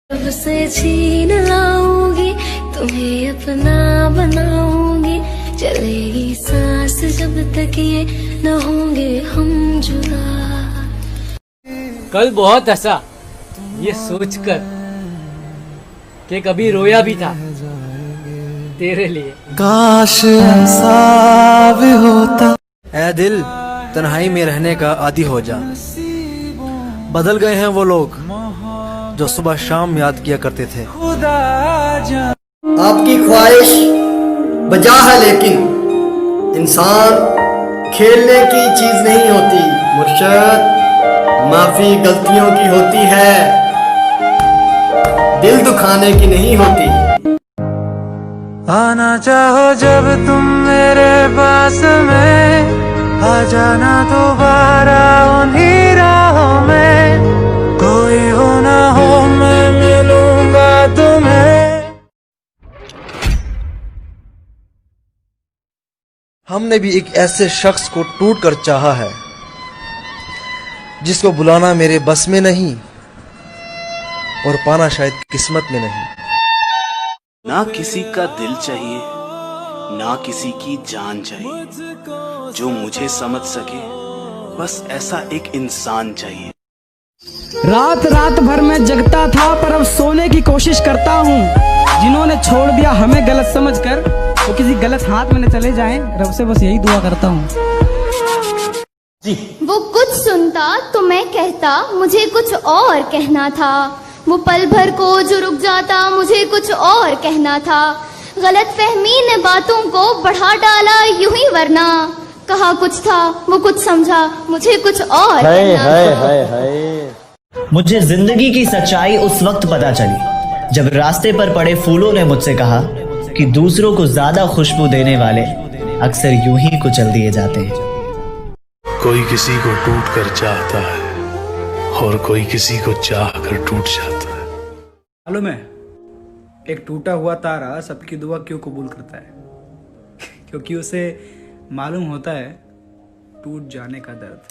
अब से छीन लाऊंगी, तुम्हें अपना बनाऊंगी, चलेगी सांस जब तक ये न होंगे हम जुदा। कल बहुत हंसा ये सोचकर कि कभी रोया भी था तेरे लिए। काश ऐसा भी होता। ऐ दिल, तन्हाई में रहने का आदी हो जा। बदल गए हैं वो लोग जो सुबह शाम याद किया करते थे। आपकी ख्वाहिश बजा है लेकिन इंसान खेलने की चीज नहीं होती। मुर्शद, माफी गलतियों की होती है, दिल दुखाने की नहीं होती। आना चाहो जब तुम मेरे पास में, आ जाना दोबारा उन्हीं राहों में। कोई हो ना हो मैं मिलूंगा तुम्हें। हमने भी एक ऐसे शख्स को टूट कर चाहा है जिसको बुलाना मेरे बस में नहीं और पाना शायद किस्मत में नहीं। ना किसी का दिल चाहिए, ना किसी की जान चाहिए, जो मुझे समझ सके बस ऐसा एक इंसान चाहिए। रात रात भर मैं जगता था पर अब सोने की कोशिश करता हूँ। जिन्होंने छोड़ दिया हमें गलत समझकर, वो किसी गलत हाथ में न चले जाएं, रब से बस यही दुआ करता हूँ। वो कुछ सुनता तो मैं कहता मुझे कुछ और कहना था। वो पल भर को जो रुक जाता मुझे कुछ और कहना था। गलत फहमी ने बातों को बढ़ा डाला यूं ही, वरना कहा कुछ था वो कुछ समझा मुझे कुछ और कहना था। मुझे जिंदगी की सच्चाई उस वक्त पता चली जब रास्ते पर पड़े फूलों ने मुझसे कहा कि दूसरों को ज्यादा खुशबू देने वाले अक्सर यूं ही कुचल दिए जाते हैं। कोई किसी को टूट कर चाहता है और कोई किसी को चाह कर टूट जाता है। मालूम है, एक टूटा हुआ तारा सबकी दुआ क्यों कबूल करता है? क्योंकि उसे मालूम होता है टूट जाने का दर्द।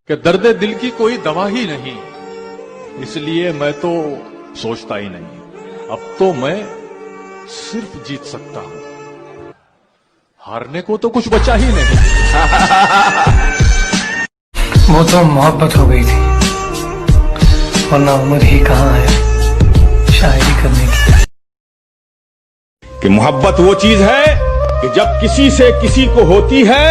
कि दर्द दिल की कोई दवा ही नहीं, इसलिए मैं तो सोचता ही नहीं। अब तो मैं सिर्फ जीत सकता हूं, हारने को तो कुछ बचा ही नहीं। वो तो मोहब्बत हो गई थी, वरना उम्र ही कहाँ है शायरी करने की। कि मोहब्बत वो चीज है कि जब किसी से किसी को होती है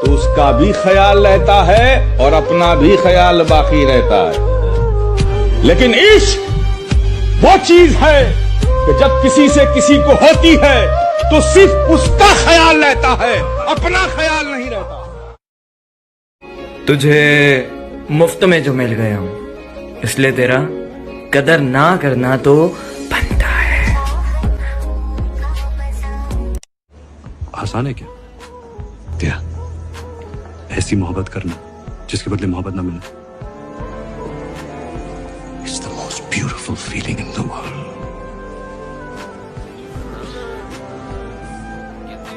तो उसका भी ख्याल रहता है और अपना भी ख्याल बाकी रहता है। लेकिन इश्क वो चीज है कि जब किसी से किसी को होती है तो सिर्फ उसका ख्याल रहता है, अपना ख्याल नहीं रहता। तुझे मुफ्त में जो मिल गया हूं, इसलिए तेरा कदर ना करना तो बनता है। आसान है क्या ऐसी मोहब्बत करना जिसके बदले मोहब्बत ना मिले? It's the most beautiful feeling in the world.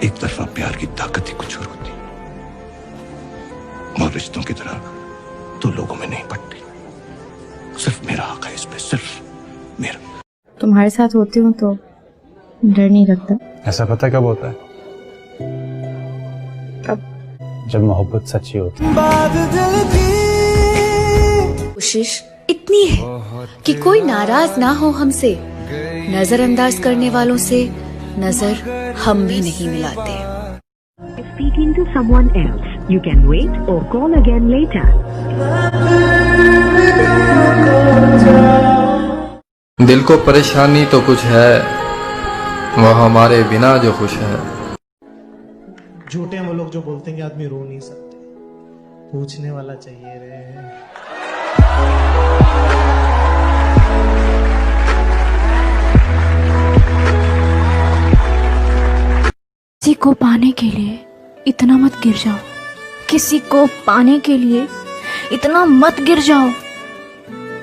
एक तरफा प्यार की ताकत ही कुछ और होती, और रिश्तों की तरह तो लोगों में नहीं पड़ती। सिर्फ मेरा हक है इस पे, सिर्फ मेरा। तुम्हारे साथ होती हूँ तो डर नहीं लगता। ऐसा पता कब होता है? कब? जब मोहब्बत सच्ची होती है। कोशिश इतनी है कि कोई नाराज ना हो हमसे, नजरअंदाज करने वालों से नजर हम भी नहीं मिलाते। Speaking to someone else, you can wait or call again later. दिल को परेशानी तो कुछ है, वह हमारे बिना जो खुश है। झूठे वो लोग जो बोलते हैं कि आदमी रो नहीं सकते, पूछने वाला चाहिए रे। किसी को पाने के लिए इतना मत गिर जाओ, किसी को पाने के लिए इतना मत गिर जाओ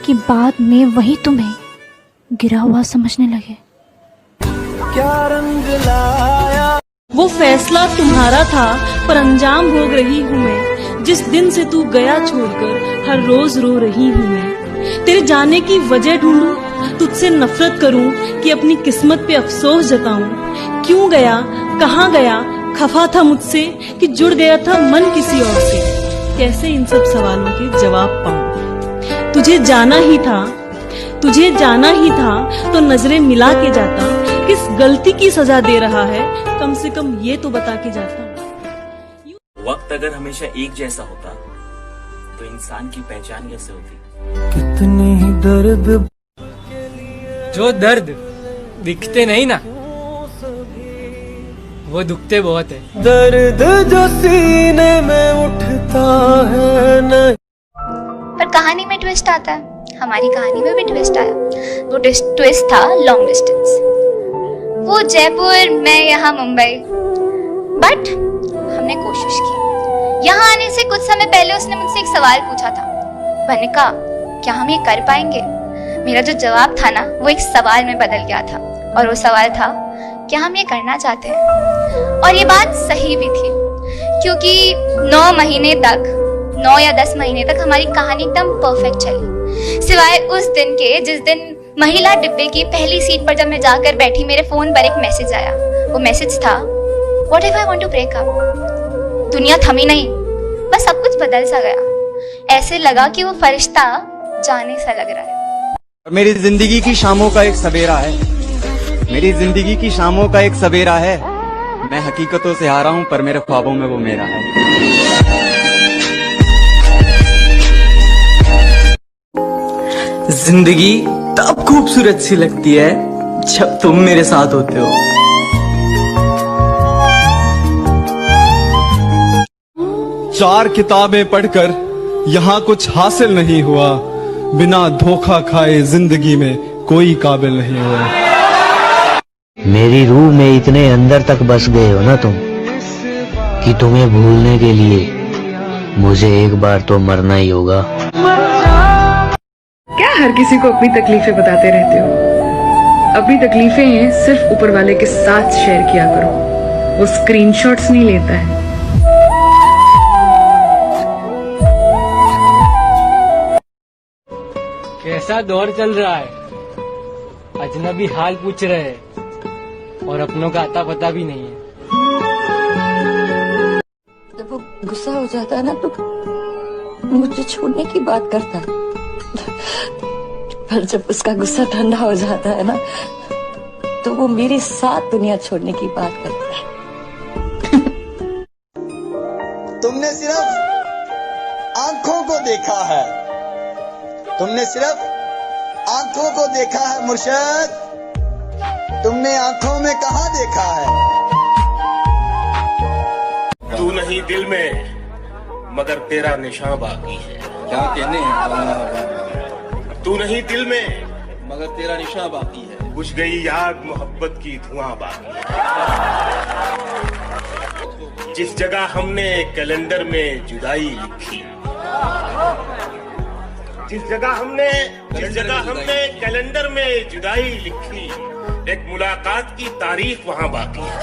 कि बाद में वही तुम्हें गिरा हुआ समझने लगे। क्या रंग लाया वो फैसला तुम्हारा था पर अंजाम भोग रही हूँ मैं। जिस दिन से तू गया छोड़कर हर रोज रो रही हूँ मैं। तेरे जाने की वजह ढूंढूं, तुझसे नफरत करूं कि अपनी किस्मत पे अफसोस जताऊं। क्यों गया, कहाँ गया, खफा था मुझसे कि जुड़ गया था मन किसी और से। कैसे इन सब सवालों के जवाब पाऊं। तुझे जाना ही था तो नजरें मिला के जाता। किस गलती की सजा दे रहा है, कम से कम ये तो बता के जाता। वक्त अगर हमेशा एक जैसा होता तो इंसान की पहचान कैसे होती। कितनी ही दर्द, जो दर्द दिखते नहीं ना, वो दुखते बहुत है। दर्द जो सीने में उठता है न। पर कहानी में ट्विस्ट आता है। हमारी कहानी में भी ट्विस्ट आया। वो ट्विस्ट था लॉन्ग डिस्टेंस। वो जयपुर, मैं यहाँ मुंबई। बट हमने कोशिश की। यहाँ आने से कुछ समय पहले उसने मुझसे एक सवाल पूछा था। मैंने कहा, क्या हम ये कर पाएंगे? मेरा जो जवाब था ना, वो एक सवाल में बदल गया था। और वो सवाल था, क्या हम ये करना चाहते हैं? और ये बात सही भी थी, क्योंकि 9 या 10 महीने तक हमारी कहानी एकदम परफेक्ट चली। सिवाय उस दिन के जिस दिन महिला डिब्बे की पहली सीट पर जब मैं जाकर बैठी, मेरे फोन पर एक मैसेज आया। वो मैसेज था, what if I want to break up. दुनिया थमी नहीं, बस सब कुछ बदल सा गया। ऐसे लगा कि वो फरिश्ता जाने सा लग रहा है। मेरी जिंदगी की शामों का एक सवेरा है। मेरी जिंदगी की शामों का एक सवेरा है। मैं हकीकतों से हारा हूं, पर मेरे ख्वाबों में वो मेरा है। जिंदगी तब खूबसूरत सी लगती है जब तुम मेरे साथ होते हो। चार किताबें पढ़कर यहाँ कुछ हासिल नहीं हुआ। बिना धोखा खाए जिंदगी में कोई काबिल नहीं हुआ। मेरी रूह में इतने अंदर तक बस गए हो ना तुम, कि तुम्हें भूलने के लिए मुझे एक बार तो मरना ही होगा। क्या हर किसी को अपनी तकलीफें बताते रहते हो? अपनी तकलीफें हैं, सिर्फ ऊपर वाले के साथ शेयर किया करो। वो स्क्रीनशॉट्स नहीं लेता है। कैसा दौर चल रहा है। अजनबी हाल पूछ रहे हैं और अपनों का अता पता भी नहीं है। जब वो गुस्सा हो जाता है ना, तो मुझे छोड़ने की बात करता है। पर जब उसका गुस्सा ठंडा हो जाता है ना, तो वो मेरे साथ दुनिया छोड़ने की बात करता है। तुमने सिर्फ आंखों को देखा है। तुमने सिर्फ आंखों को देखा है मुर्शद। तुमने आंखों में कहा देखा है? तू नहीं दिल में, मगर तेरा निशान बाकी है। क्या कहने हैं? तू नहीं दिल में, मगर तेरा निशान बाकी है। बुझ गई याद मोहब्बत की धुआं बाकी है। जिस जगह हमने कैलेंडर में जुदाई लिखी, जिस जगह हमने कैलेंडर में जुदाई लिखी, एक मुलाकात की तारीख वहां बाकी है।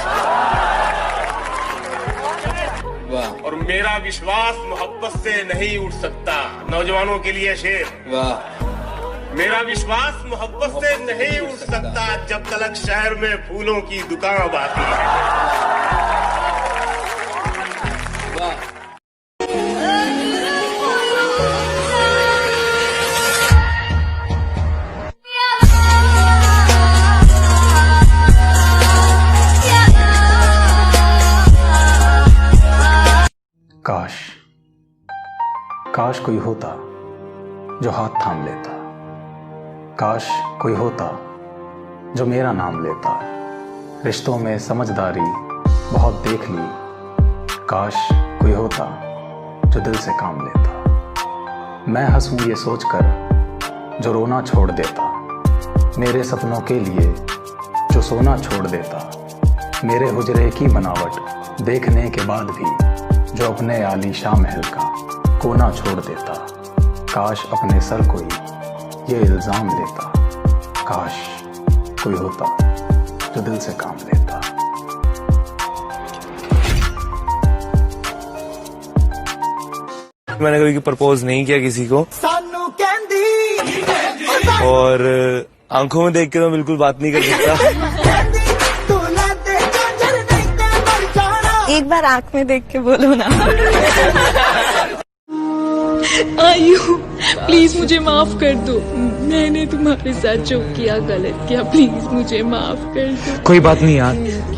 और मेरा विश्वास मोहब्बत से नहीं उठ सकता। नौजवानों के लिए शेर। मेरा विश्वास मोहब्बत से नहीं उठ सकता जब तक शहर में फूलों की दुकान बाकी है। काश कोई होता जो हाथ थाम लेता। काश कोई होता जो मेरा नाम लेता। रिश्तों में समझदारी बहुत देख ली। काश कोई होता जो दिल से काम लेता। मैं हंसूं ये सोचकर जो रोना छोड़ देता। मेरे सपनों के लिए जो सोना छोड़ देता। मेरे हुजरे की बनावट देखने के बाद भी जो अपने आलीशान महल का कोना छोड़ देता। काश अपने सर कोई ये इल्ज़ाम लेता। काश कोई होता जो दिल से काम लेता। मैंने कभी प्रपोज नहीं किया किसी को, और आंखों में देख के तो बिल्कुल बात नहीं कर सकता। एक बार आंख में देख के बोलो ना। आयु प्लीज मुझे माफ कर दो, मैंने तुम्हारे साथ जो किया गलत किया, प्लीज मुझे माफ कर दो। कोई बात नहीं यार,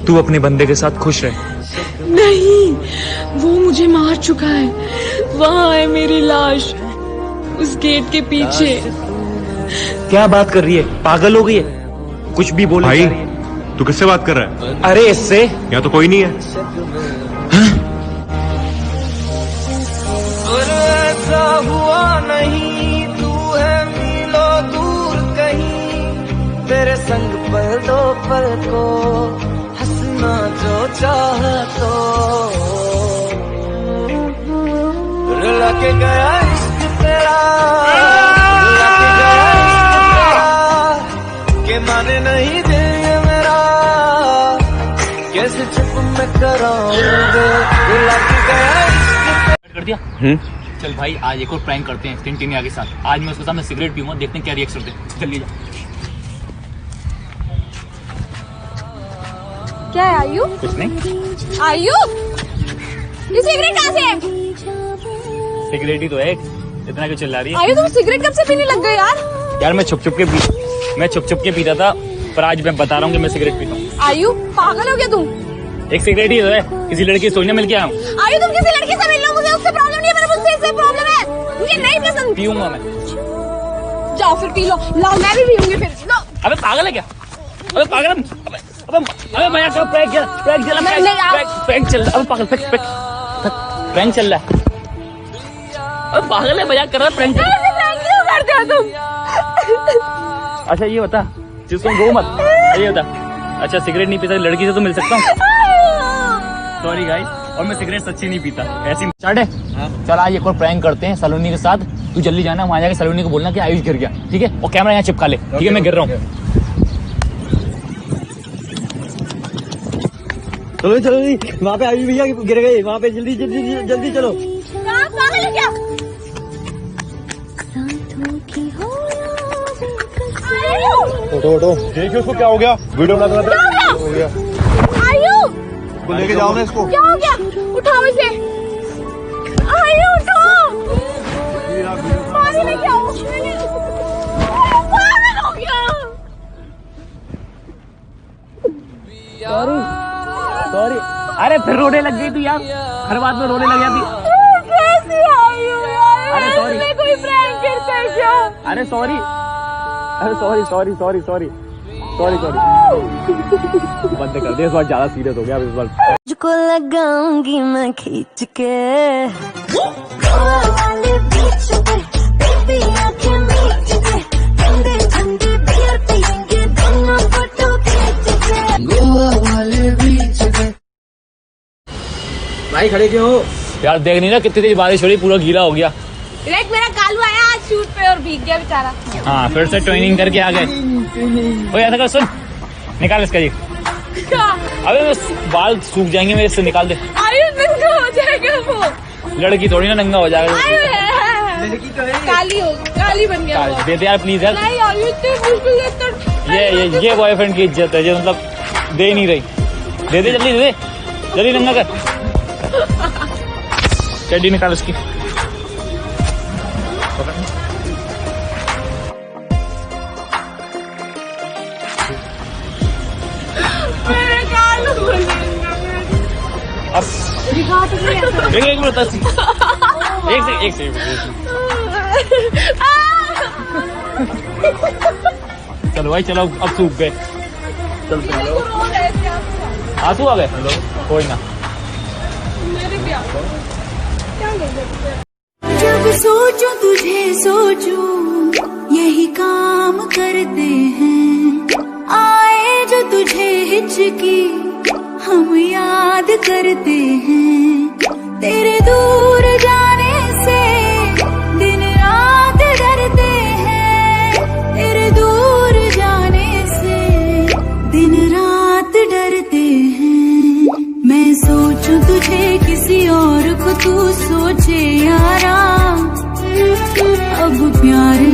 तू अपने बंदे के साथ खुश रह। नहीं, वो मुझे मार चुका है, वहाँ है मेरी लाश उस गेट के पीछे। क्या बात कर रही है, पागल हो गई है? कुछ भी बोले भाई तू किससे बात कर रहा है? अरे इससे या तो कोई नहीं है। ऐसा हुआ नहीं, तू है मीलों दूर कहीं, तेरे संग पल दो पल को हंसना जो चाह तो रुला के गया इश्क तेरा, रुला के गया इश्क तेरा, के माने नहीं दिल मेरा, कैसे चुप मैं कराऊंगा, रुला के गया इश्क कर दिया। चल भाई आज एक और प्रैंक करते हैं टिंटिनिया के साथ। आज मैं उसके सामने सिगरेट पीऊंगा, देखते हैं क्या रिएक्शन करते हैं। चल जा। क्या है आयु? कुछ नहीं। आयु ये सिगरेट कहाँ से है? सिगरेट ही तो है, इतना क्यों चिल्ला रही है? आयु तुम सिगरेट कब से पीने लग गए यार? यार मैं छुप छुप के पीता था, पर आज मैं बता रहा हूँ कि मैं सिगरेट पीता हूँ। आयु पागल हो गया तुम? एक सिगरेट ही तो है, किसी लड़की से सोने मिल के आया हूँ। आयु तुम किसी लड़की से मिल लो, मुझे उससे प्रॉब्लम नहीं है, मेरे मुझसे इससे प्रॉब्लम है, मुझे नहीं पसंद। पीऊंगा मैं। जाओ फिर पी लो, लाओ मैं भी पीऊंगी फिर। लो। अबे पागल है क्या? अबे पागल, अबे मैं क्या प्रैंक चल अबे पागल प्रैंक चल रहा है। अबे पागल है, मजाक कर रहा है, प्रैंक क्यों करते हो तुम? अच्छा ये बता, जिसको गो मत, ये बता, अच्छा सिगरेट नहीं पीता, लड़की से तो मिल सकता हूँ? सॉरी गाइस, और मैं सिगरेट सच्ची नहीं पीता, ऐसी स्टार्ट है। चल आज एक और प्रैंक करते हैं सलोनी के साथ। तू जल्दी जाना, वहां जाके सलोनी को बोलना कि आयुष गिर गया, ठीक है? और कैमरा यहाँ चिपका ले, ठीक है? मैं गिर रहा हूँ। चलो चलो वहाँ पे आयुष भैया गिर गए, वहाँ पे जल्दी जल्दी जल्दी चलो। पागल है क्या? उठो देखिए उसको क्या हो गया, वीडियो बना हो गया। आयु को लेके जाओ ना इसको। क्या हो गया? उठाओ इसे। आयु उठाओ, पानी लेके आओ। पागल हो गया। सॉरी अरे फिर रोने लग गई तू यार, हर बात में रोने लग जाती। कैसी आयु यार? अरे सॉरी, कोई प्रैंक करता है क्या? अरे सॉरी बंद कर दे, इस बार ज्यादा सीरियस हो गया। इस बार तुझको लगाऊंगी मैं खींच के भाई खड़े क्यों हो? यार देख नहीं ना कितनी तेज बारिश हो रही, पूरा गीला हो गया। देख मेरा कालू आया आज शूट पे और भीग गया बेचारा। हाँ फिर से ट्रेनिंग करके आ गए। ऐसा कर, सुन निकाल इसका ये। अबे मैं बाल सूख जाएंगे मेरे, इससे निकाल दे। आयुष नंगा हो जाएगा वो। लड़की थोड़ी ना नंगा हो जाएगा। लड़की तो है, काली बन गया वो। दे दे यार प्लीज यार। नहीं आयुष ये बॉयफ्रेंड की इज्जत है जो मतलब दे नहीं रही। दे दे जल्दी नंगा कर। चड्डी निकाल उसकी। एक चलो भाई चलो, अब सूख गए। चल आंसू आ गए, कोई ना। जब सोचूं तुझे सोचूं यही काम करते हैं, आए जो तुझे हिचकी हम याद करते हैं, तेरे दूर जाने से दिन रात डरते हैं, तेरे दूर जाने से दिन रात डरते हैं। मैं सोचूं तुझे किसी और को, तू सोचे यारा प्यार